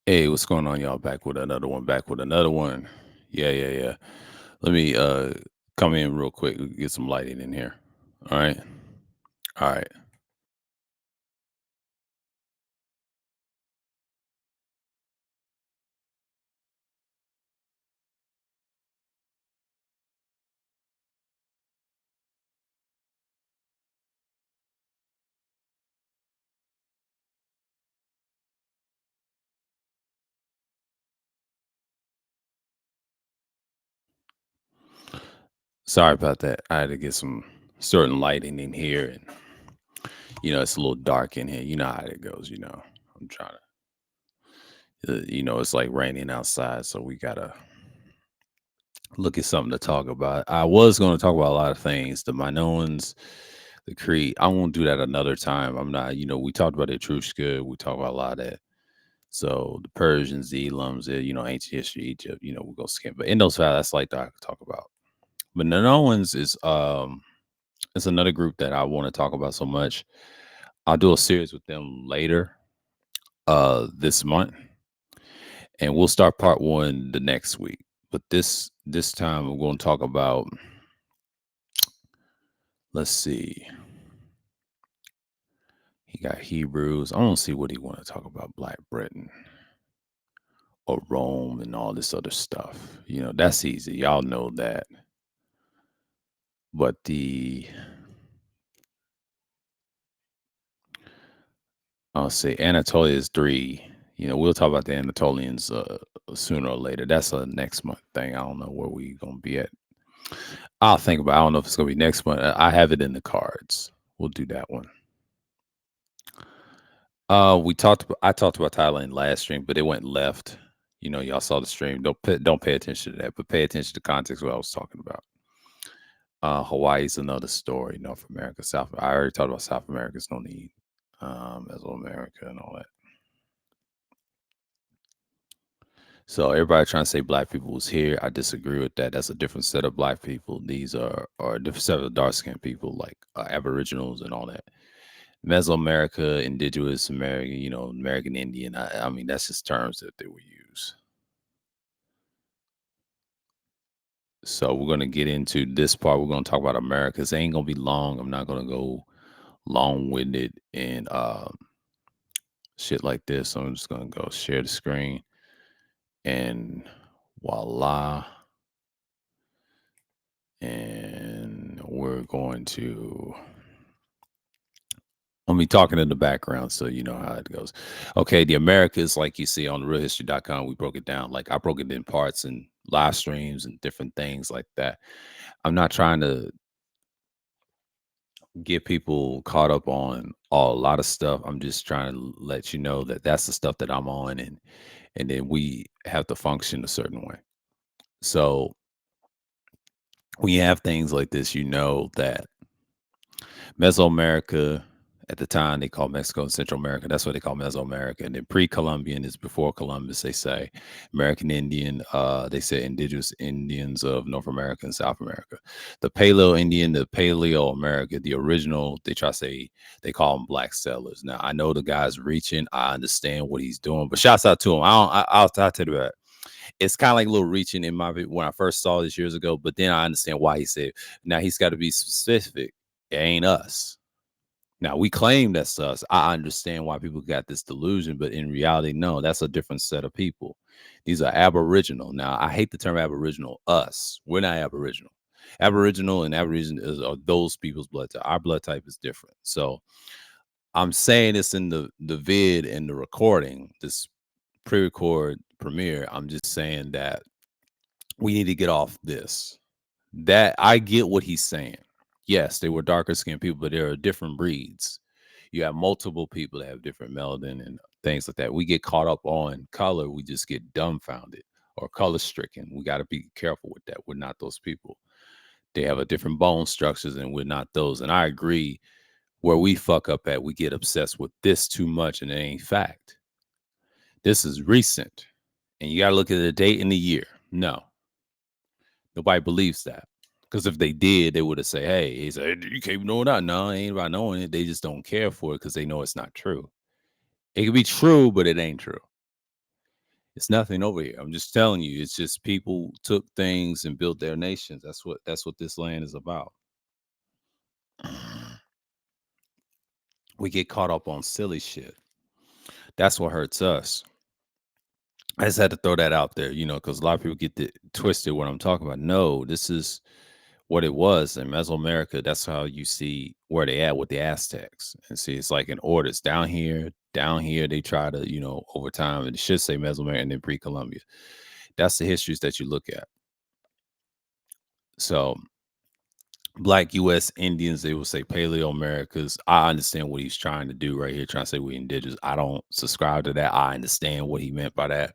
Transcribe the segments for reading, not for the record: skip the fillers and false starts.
Hey, what's going on, y'all? Back with another one. Back with another one. Yeah, yeah, yeah. Let me come in real quick. Get some lighting in here. All right. All right. Sorry about that. I had to get some certain lighting in here, and it's a little dark in here. You know how it goes. I'm trying to. It's like raining outside, so we gotta look at something to talk about. I was going to talk about a lot of things. The Minoans, the Creed. I won't do that another time. I'm not. We talked about the Etrushka. We talked about a lot of that. So the Persians, the Elams, ancient history, Egypt, we'll go skim. But in those files, that's like that I could talk about. But the Noans is it's another group that I want to talk about so much. I'll do a series with them later this month. And we'll start part one the next week. But this time we're going to talk about, let's see. He got Hebrews. I don't see what he want to talk about Black Britain or Rome and all this other stuff. That's easy. Y'all know that. But the I'll say Anatolia is three. We'll talk about the Anatolians sooner or later. That's a next month thing. I don't know where we gonna be at. I'll think about. I don't know if it's gonna be next month. I have it in the cards. We'll do that one. I talked about Thailand last stream, but it went left. Y'all saw the stream. Don't pay attention to that, but pay attention to context what I was talking about. Hawaii's another story. North America, South. I already talked about South America. It's no need. Mesoamerica and all that. So everybody trying to say black people was here. I disagree with that. That's a different set of black people. These are a different set of dark skinned people, like Aboriginals and all that. Mesoamerica, Indigenous American, American Indian. I mean, that's just terms that they would use. So we're gonna get into this part. We're gonna talk about Americas. It ain't gonna be long. I'm not gonna go long winded and shit like this. So I'm just gonna go share the screen and voila. And we're going to I'll be talking in the background so you know how it goes. Okay, the Americas, like you see on realhistory.com, we broke it down. Like I broke it in parts and live streams and different things like that. I'm not trying to get people caught up on a lot of stuff. I'm just trying to let you know that that's the stuff that I'm on, and then we have to function a certain way. So when you have things like this, you know that Mesoamerica, at the time they called Mexico and Central America. That's what they call Mesoamerica. And then pre-Columbian is before Columbus. They say American Indian. They say indigenous Indians of North America and South America. The Paleo Indian, the Paleo America, the original. They try to say they call them black settlers. Now I know the guy's reaching. I understand what he's doing, but shouts out to him. I'll tell you that. It's kind of like a little reaching in when I first saw this years ago, but then I understand why he said now he's got to be specific. It ain't us. Now we claim that's us. I understand why people got this delusion, but in reality, no, that's a different set of people. These are Aboriginal. Now I hate the term Aboriginal. Us, we're not Aboriginal. Aboriginal and Aboriginal are those people's blood type. Our blood type is different. So I'm saying this in the vid and the recording, this pre-record premiere. I'm just saying that we need to get off this. That I get what he's saying. Yes, they were darker skinned people, but there are different breeds. You have multiple people that have different melanin and things like that. We get caught up on color, we just get dumbfounded or color stricken. We got to be careful with that. We're not those people. They have a different bone structures and we're not those. And I agree where we fuck up at, we get obsessed with this too much and it ain't fact. This is recent. And you got to look at the date and the year. No, nobody believes that. Because if they did, they would have said, hey, he said, you can't know that. No, it ain't about knowing it. They just don't care for it because they know it's not true. It could be true, but it ain't true. It's nothing over here. I'm just telling you, it's just people took things and built their nations. That's what this land is about. We get caught up on silly shit. That's what hurts us. I just had to throw that out there, because a lot of people get twisted what I'm talking about. No, this is what it was in Mesoamerica. That's how you see where they at with the Aztecs. And see, it's like in orders down here, down here. They try to, over time, and it should say Mesoamerica and then pre-Columbia. That's the histories that you look at. So Black U.S. Indians, they will say Paleo Americas. I understand what he's trying to do right here, trying to say we're indigenous. I don't subscribe to that. I understand what he meant by that.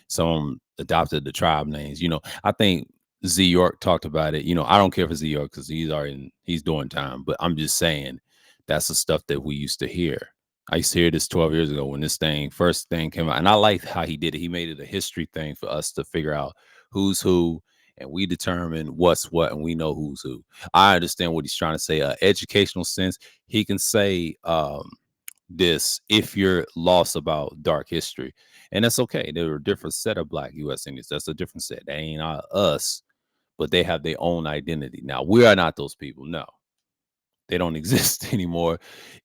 Some adopted the tribe names. I think Z York talked about it. I don't care for Z York because he's doing time. But I'm just saying that's the stuff that we used to hear. I used to hear this 12 years ago when this first thing came out. And I liked how he did it. He made it a history thing for us to figure out who's who, and we determine what's what, and we know who's who. I understand what he's trying to say. Educational sense, he can say this if you're lost about dark history, and that's okay. There are a different set of Black U.S. Indians. That's a different set. They ain't us, but they have their own identity. Now we are not those people. No, they don't exist anymore.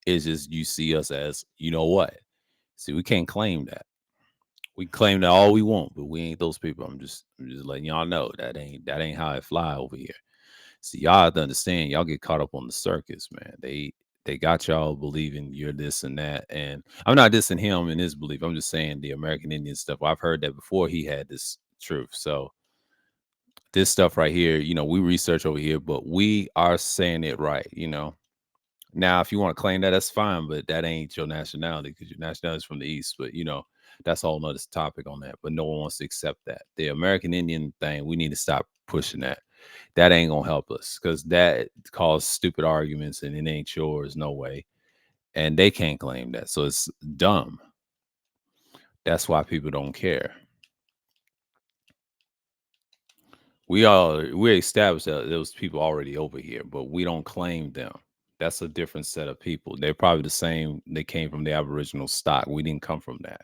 It's just you see us as what. See, we can't claim that. We claim that all we want, but we ain't those people. I'm just letting y'all know that ain't how it fly over here. See, y'all have to understand, y'all get caught up on the circus, man. They got y'all believing you're this and that. And I'm not dissing him in his belief. I'm just saying the American Indian stuff. I've heard that before he had this truth. So this stuff right here, we research over here, but we are saying it right. Now, if you want to claim that, that's fine, but that ain't your nationality because your nationality is from the East. But that's a whole nother topic on that. But no one wants to accept that. The American Indian thing, we need to stop pushing that. That ain't gonna help us because that causes stupid arguments and it ain't yours, no way. And they can't claim that. So it's dumb. That's why people don't care. We established that those people already over here, but we don't claim them. That's a different set of people. They're probably the same. They came from the Aboriginal stock. We didn't come from that.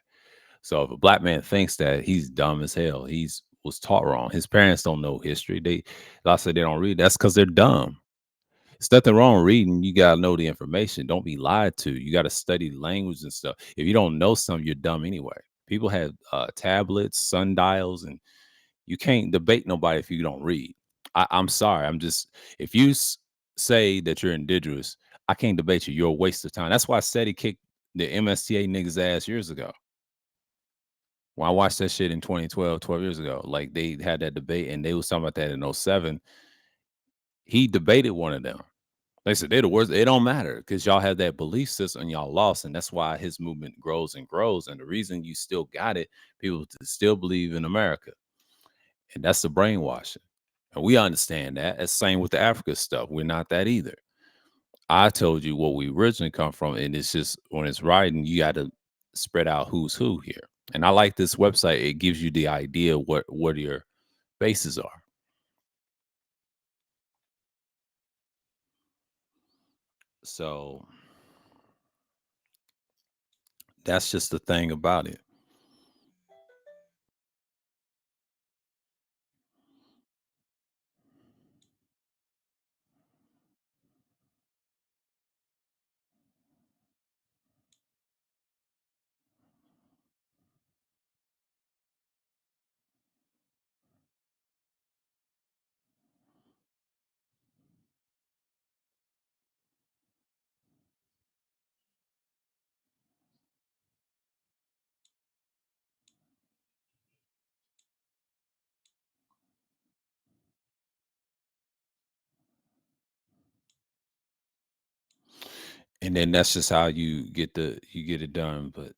So if a Black man thinks that, he's dumb as hell. He's was taught wrong. His parents don't know history. Like I said, they don't read. That's because they're dumb. It's nothing wrong with reading. You gotta know the information. Don't be lied to. You gotta study language and stuff. If you don't know something, you're dumb anyway. People have tablets, sundials, and you can't debate nobody if you don't read. I'm sorry. If you say that you're indigenous, I can't debate you. You're a waste of time. That's why SETI kicked the MSTA niggas ass years ago. When I watched that shit in 2012, 12 years ago, like they had that debate and they was talking about that in '07. He debated one of them. They said they're the worst. It don't matter because y'all have that belief system and y'all lost, and that's why his movement grows and grows. And the reason you still got it, people still believe in America, and that's the brainwashing. And we understand that. It's same with the Africa stuff. We're not that either. I told you what we originally come from, and it's just when it's writing, you got to spread out who's who here. And I like this website. It gives you the idea what your bases are. So that's just the thing about it. And then that's just how you get it done. But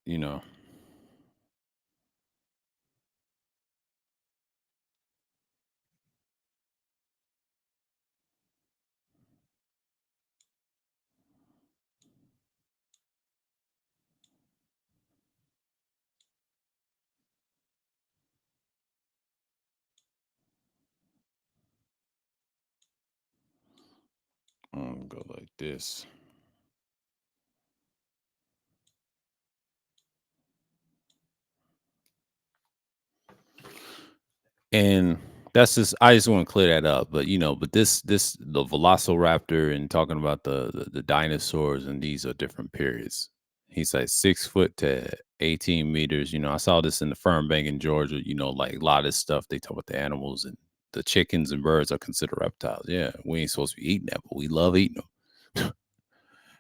go like this. And that's just I just want to clear that up. But but this the Velociraptor and talking about the dinosaurs, and these are different periods. He's like 6 foot to 18 meters. I saw this in the Fern Bank in Georgia. Like a lot of this stuff they talk about the animals, and the chickens and birds are considered reptiles. Yeah, we ain't supposed to be eating that, but we love eating them.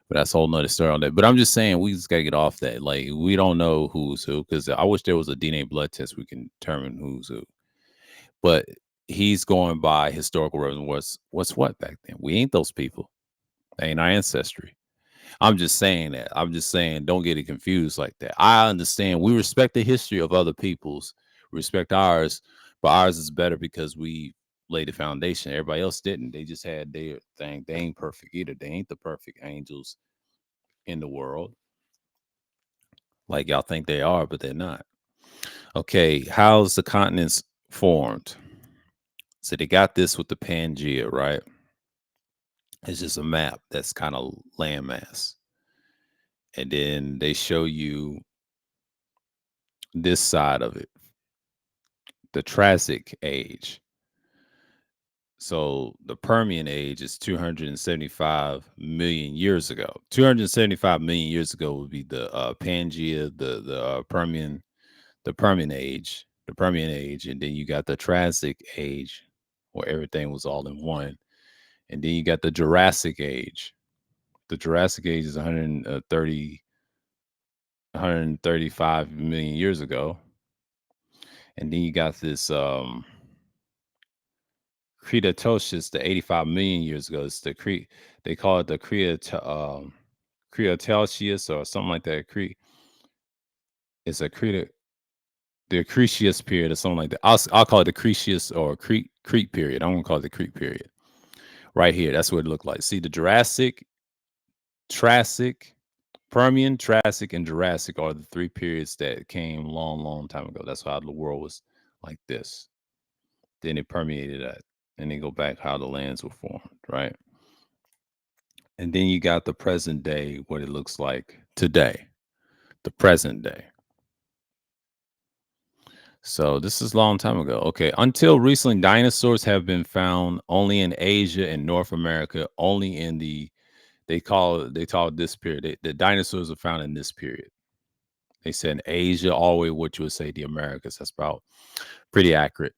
But that's a whole nother story on that. But I'm just saying we just gotta get off that. Like we don't know who's who, because I wish there was a DNA blood test we can determine who's who. But he's going by historical reference. What's what back then? We ain't those people. They ain't our ancestry. I'm just saying that. I'm just saying don't get it confused like that. I understand we respect the history of other people's, respect ours, but ours is better because we laid the foundation. Everybody else didn't. They just had their thing. They ain't perfect either. They ain't the perfect angels in the world like y'all think they are, but they're not. Okay, how's the continents formed? So they got this with the Pangea, right? It's just a map that's kind of landmass. And then they show you this side of it, the Triassic age. So the Permian age is 275 million years ago. 275 million years ago would be the Pangea, the Permian, the Permian age, and then you got the Triassic age, where everything was all in one, and then you got the Jurassic age. The Jurassic age is 135 million years ago. And then you got this Cretaceous, the 85 million years ago. It's they call it the Cretaceous or something like that. It's a the Cretaceous period or something like that. I'll call it the Cretaceous or Crete period. I'm gonna call it the Crete period. Right here, that's what it looked like. See the Jurassic, Triassic, Permian, Triassic, and Jurassic are the three periods that came long, long time ago. That's why the world was like this. Then it permeated that, and then go back how the lands were formed, right? And then you got the present day, what it looks like today, the present day. So this is a long time ago. Okay, until recently, dinosaurs have been found only in Asia and North America. Only in they call it this period. The dinosaurs are found in this period. They said in Asia, all the way what you would say the Americas. That's about pretty accurate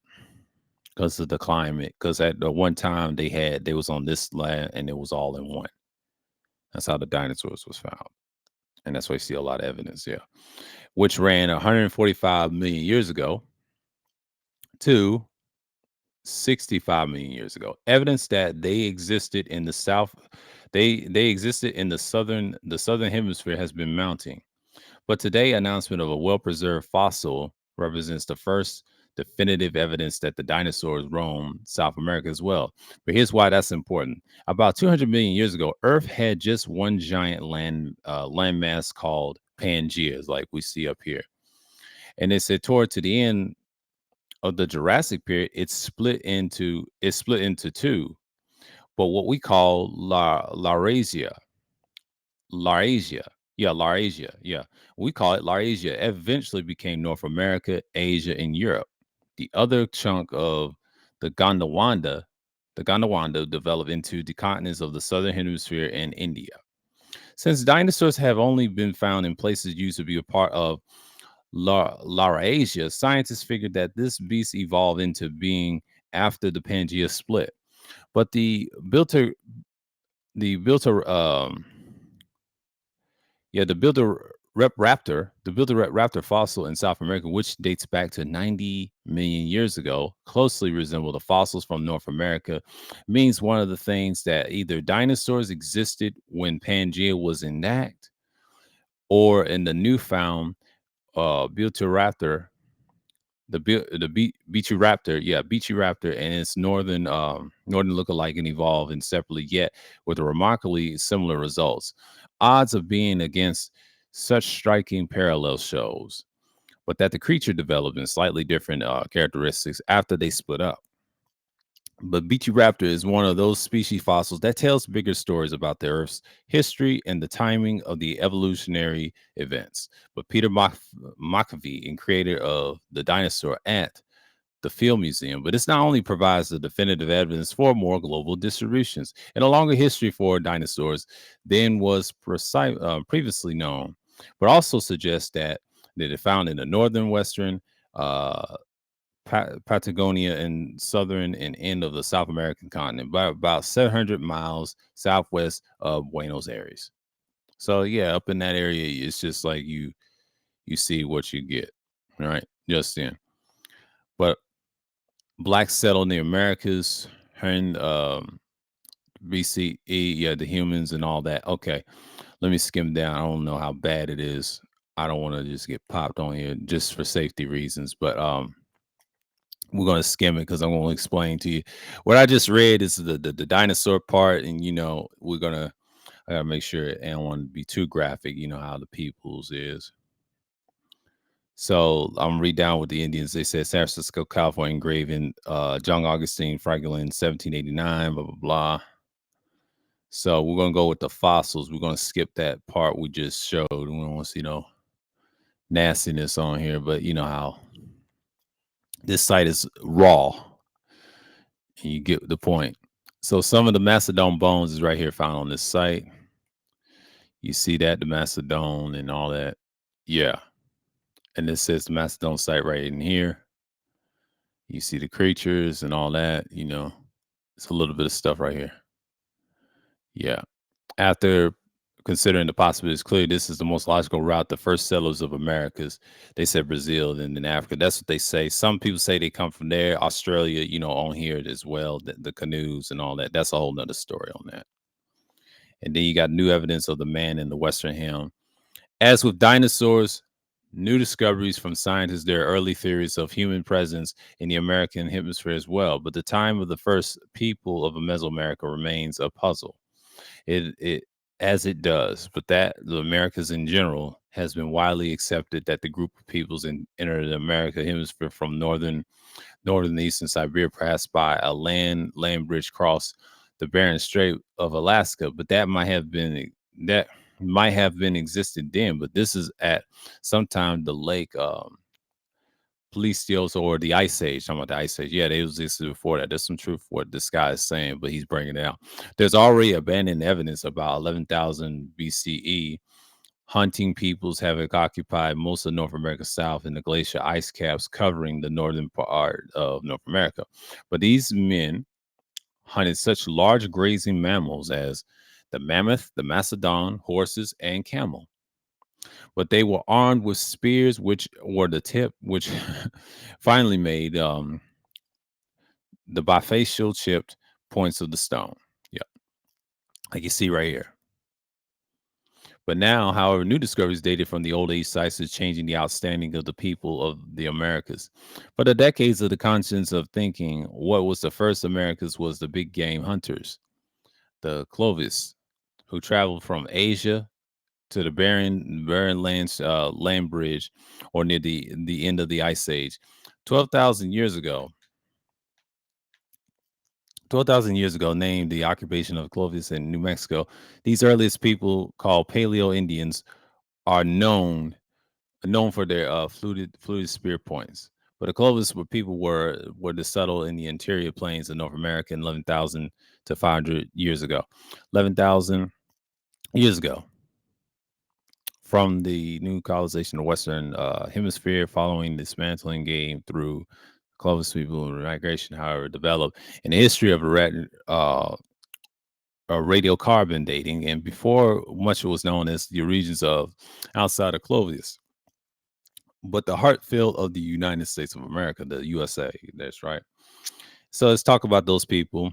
because of the climate. Because at the one time they was on this land and it was all in one. That's how the dinosaurs was found, and that's why you see a lot of evidence. Yeah, which ran 145 million years ago to 65 million years ago. Evidence that they existed in the south, they existed in the southern hemisphere has been mounting. But today, announcement of a well-preserved fossil represents the first definitive evidence that the dinosaurs roamed South America as well. But here's why that's important. About 200 million years ago, Earth had just one giant landmass called Pangaea, like we see up here. And it said toward to the end of the Jurassic period, it's split into two. But what we call Laurasia. Yeah, Laurasia. Yeah. We call it Laurasia. Eventually became North America, Asia, and Europe. The other chunk of the Gondwana developed into the continents of the southern hemisphere and India. Since dinosaurs have only been found in places used to be a part of Laurasia, scientists figured that this beast evolved into being after the Pangea split. But the Builder Yeah, the Builder raptor fossil in South America, which dates back to 90 million years ago, closely resemble the fossils from North America, means one of the things that either dinosaurs existed when Pangea was intact, or in the newfound Builteraptor, Beechiraptor, yeah, Beechiraptor, and its northern lookalike and evolved in separately, yet with remarkably similar results. Odds of being against such striking parallel shows, but that the creature developed in slightly different characteristics after they split up. But Beechiraptor is one of those species fossils that tells bigger stories about the Earth's history and the timing of the evolutionary events. But Peter McAfee, and creator of the dinosaur ant, the Field Museum, but it's not only provides the definitive evidence for more global distributions and a longer history for dinosaurs than was previously known, but also suggests that it found in the northern, western, uh, Patagonia and southern and end of the South American continent, by about 700 miles southwest of Buenos Aires. So yeah, up in that area, it's just like you see what you get, right? Just then. But blacks settled in the Americas and BCE, yeah, the humans and all that. Okay, let me skim down. I don't know how bad it is. I don't want to just get popped on here just for safety reasons, but we're gonna skim it because I'm gonna explain to you what I just read is the dinosaur part, and I gotta make sure I don't want to be too graphic. You know how the peoples is. So I'm read down with the Indians. They said San Francisco, California, engraving John Augustine Franklin, 1789, blah blah blah. So we're gonna go with the fossils. We're gonna skip that part we just showed. We don't want to see no nastiness on here, but you know how this site is raw, and you get the point. So some of the Macedon bones is right here found on this site. You see that the Macedon and all that, yeah. And this says the Macedon site right in here. You see the creatures and all that. It's a little bit of stuff right here. Yeah. After considering the possibilities, clearly this is the most logical route. The first settlers of Americas, they said Brazil and then Africa. That's what they say. Some people say they come from there, Australia, on here as well, the canoes and all that. That's a whole nother story on that. And then you got new evidence of the man in the Western Hemisphere. As with dinosaurs, new discoveries from scientists, there are early theories of human presence in the American hemisphere as well. But the time of the first people of Mesoamerica remains a puzzle. It as it does, but that the Americas in general has been widely accepted that the group of peoples entered the American hemisphere from northern eastern Siberia, perhaps by a land bridge across the Bering Strait of Alaska. But that might have been existed then. But this is at sometime the lake Plesios or the Ice Age. Talking about the Ice Age. Yeah, they existed before that. There's some truth for what this guy is saying, but he's bringing it out. There's already abandoned evidence about 11,000 BCE. Hunting peoples have occupied most of North America south in the glacier ice caps covering the northern part of North America. But these men hunted such large grazing mammals as the mammoth, the mastodon, horses, and camel. But they were armed with spears, which were the tip, which finally made the bifacial chipped points of the stone. Yeah, like you see right here. But now, however, new discoveries dated from the old age sites is changing the outstanding of the people of the Americas. For the decades of the conscience of thinking, what was the first Americas was the big game hunters, the Clovis, who traveled from Asia to the barren lands, land bridge, or near the end of the ice age, 12,000 years ago. 12,000 years ago, named the occupation of Clovis in New Mexico. These earliest people, called Paleo Indians, are known for their fluted spear points. But the Clovis where people were to settle in the interior plains of North America in 11,000 to 500 years ago. 11,000 years ago. From the new colonization of the Western Hemisphere following dismantling game through Clovis people and migration, however, developed in the history of radiocarbon dating, and before much was known as the regions of outside of Clovis, but the heartfield of the United States of America, the USA. That's right. So let's talk about those people.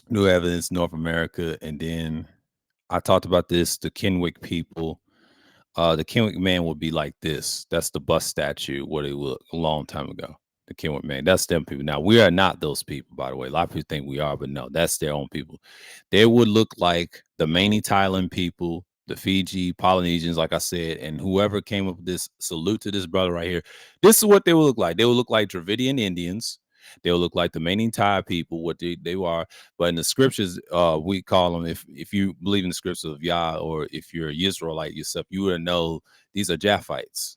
New evidence, North America, and then I talked about this, the Kenwick people. The Kenwick man would be like this. That's the bust statue, what it looked a long time ago. The Kenwick man. That's them people. Now, we are not those people, by the way. A lot of people think we are, but no, that's their own people. They would look like the Manny Thailand people, the Fiji, Polynesians, like I said, and whoever came up with this, salute to this brother right here. This is what they would look like. They would look like Dravidian Indians. They will look like the Manning Thai people, what they are. But in the scriptures, we call them, if you believe in the scriptures of Yah, or if you're an Israelite yourself, you would know these are Japhites,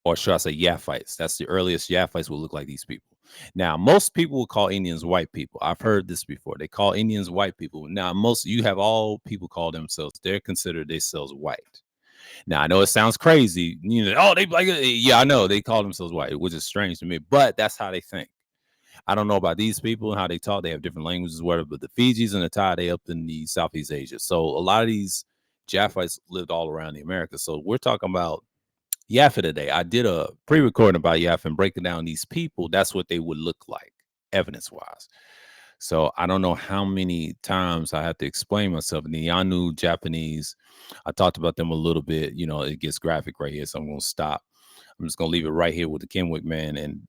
or should I say Yaphites? That's the earliest Yaphites will look like these people. Now, most people will call Indians white people. I've heard this before. They call Indians white people. Now, most you have all people call themselves, they're considered themselves white. Now, I know it sounds crazy. Oh, they like, yeah, I know they call themselves white, which is strange to me, but that's how they think. I don't know about these people and how they talk. They have different languages, whatever. But the Fijis and the Thai, they up in the Southeast Asia. So a lot of these Japhites lived all around the Americas. So we're talking about Yafa today. I did a pre-recording about Yafa and breaking down these people. That's what they would look like, evidence-wise. So I don't know how many times I have to explain myself. In the Yanu Japanese, I talked about them a little bit. It gets graphic right here, so I'm going to stop. I'm just going to leave it right here with the Kenwick man, and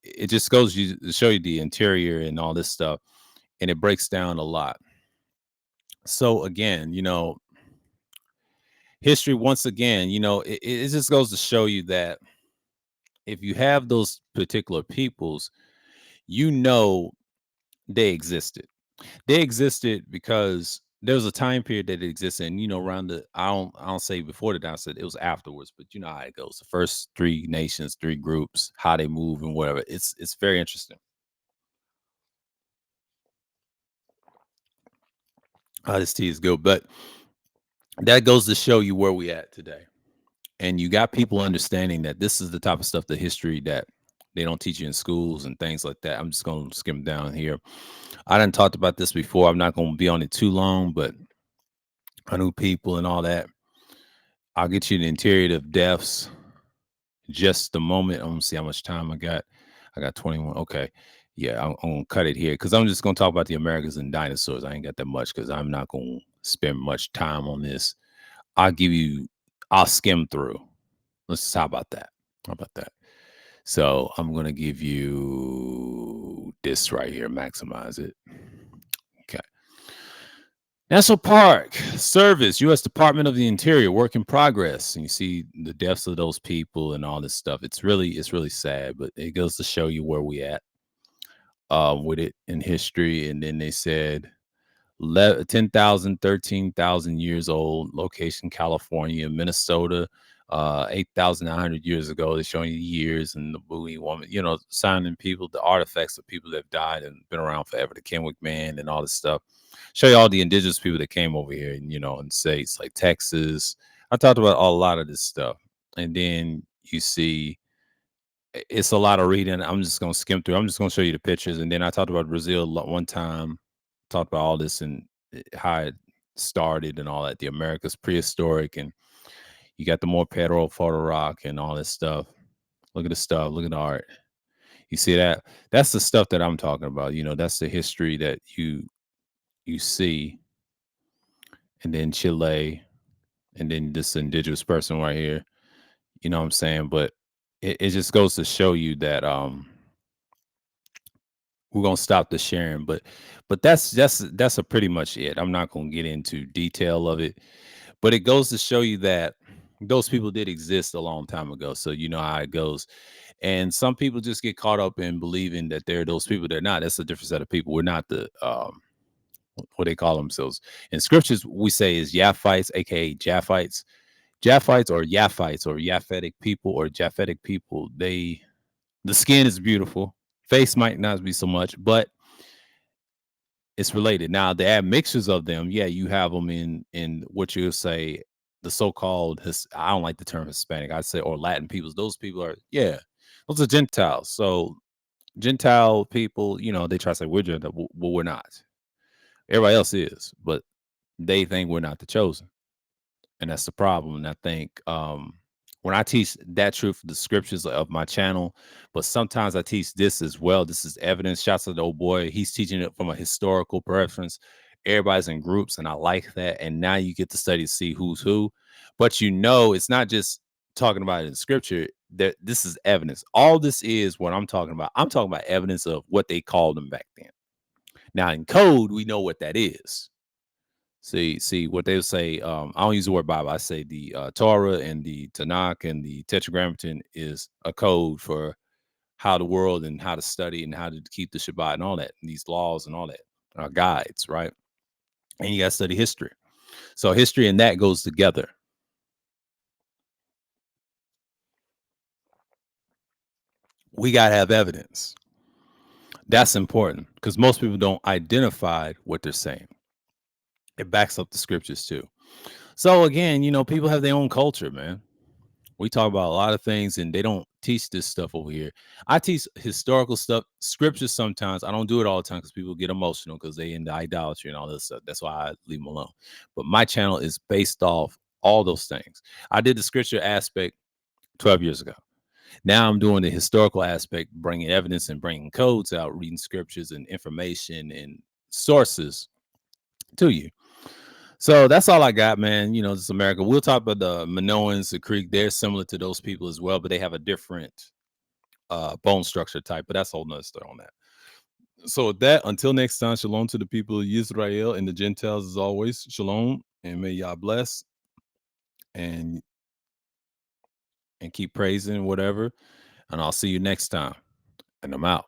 it just goes to show you the interior and all this stuff, and it breaks down a lot. So again, history once again, it just goes to show you that if you have those particular peoples, they existed. They existed because there was a time period that it existed, and around the I don't say before the dynasty, it was afterwards, but you know how it goes. The first three nations, three groups, how they move and whatever. It's very interesting. This tea is good, but that goes to show you where we at today. And you got people understanding that this is the type of stuff, the history that they don't teach you in schools and things like that. I'm just going to skim down here. I done talked about this before. I'm not going to be on it too long, but I knew people and all that. I'll get you the interior of deaths. Just a moment. I'm going to see how much time I got. I got 21. Okay. Yeah, I'm going to cut it here because I'm just going to talk about the Americans and dinosaurs. I ain't got that much because I'm not going to spend much time on this. I'll skim through. How about that? How about that? So I'm going to give you this right here, maximize it. Okay. National Park Service, U.S. Department of the Interior, work in progress. And you see the deaths of those people and all this stuff. It's really sad, but it goes to show you where we at with it in history. And then they said 10,000, 13,000 years old, location California, Minnesota, 8,900 years ago. They're showing you the years and the Bowie woman, signing people, the artifacts of people that have died and been around forever, the Kenwick man and all this stuff. Show you all the indigenous people that came over here, and in states like Texas. I talked about a lot of this stuff. And then you see it's a lot of reading. I'm just going to skim through. I'm just going to show you the pictures. And then I talked about Brazil one time, talked about all this and how it started and all that. The Americas prehistoric, and you got the more Pedro photo rock and all this stuff. Look at the stuff. Look at the art. You see that? That's the stuff that I'm talking about. That's the history that you see. And then Chile, and then this indigenous person right here. You know what I'm saying? But it just goes to show you that we're gonna stop the sharing, but that's a pretty much it. I'm not gonna get into detail of it, but it goes to show you that those people did exist a long time ago. So you know how it goes. And some people just get caught up in believing that they're those people. They're not. That's a different set of people. We're not the what they call themselves. In scriptures, we say is Yaphites, aka Japhites. Japhites or Yaphites or Yaphetic people or Japhetic people, the skin is beautiful. Face might not be so much, but it's related. Now, the admixtures of them, yeah, you have them in what you say the so-called I don't like the term Hispanic. I'd say or Latin peoples. Those people are those are Gentiles. So Gentile people, they try to say we're Gentile, well, we're not. Everybody else is, but they think we're not the chosen. And that's the problem. And I think when I teach that truth, the scriptures of my channel, but sometimes I teach this as well. This is evidence. Shouts to the old boy. He's teaching it from a historical preference. Everybody's in groups, and I like that. And now you get to study to see who's who. But it's not just talking about it in scripture. That this is evidence. All this is what I'm talking about. I'm talking about evidence of what they called them back then. Now in code, we know what that is. See what they say. I don't use the word Bible. I say the Torah and the Tanakh and the Tetragrammaton is a code for how the world and how to study and how to keep the Shabbat and all that. And these laws and all that are guides, right? And you got to study history. So history and that goes together. We got to have evidence. That's important because most people don't identify what they're saying. It backs up the scriptures too. So again, people have their own culture, man. We talk about a lot of things and they don't teach this stuff over here. I teach historical stuff, scriptures sometimes. I don't do it all the time because people get emotional because they into idolatry and all this stuff. That's why I leave them alone. But my channel is based off all those things. I did the scripture aspect 12 years ago. Now I'm doing the historical aspect, bringing evidence and bringing codes out, reading scriptures and information and sources to you. So that's all I got, man. This is America. We'll talk about the Minoans, the Creek. They're similar to those people as well, but they have a different bone structure type. But that's a whole nother story on that. So with that, until next time, shalom to the people of Israel and the Gentiles as always. Shalom, and may y'all bless and keep praising whatever. And I'll see you next time. And I'm out.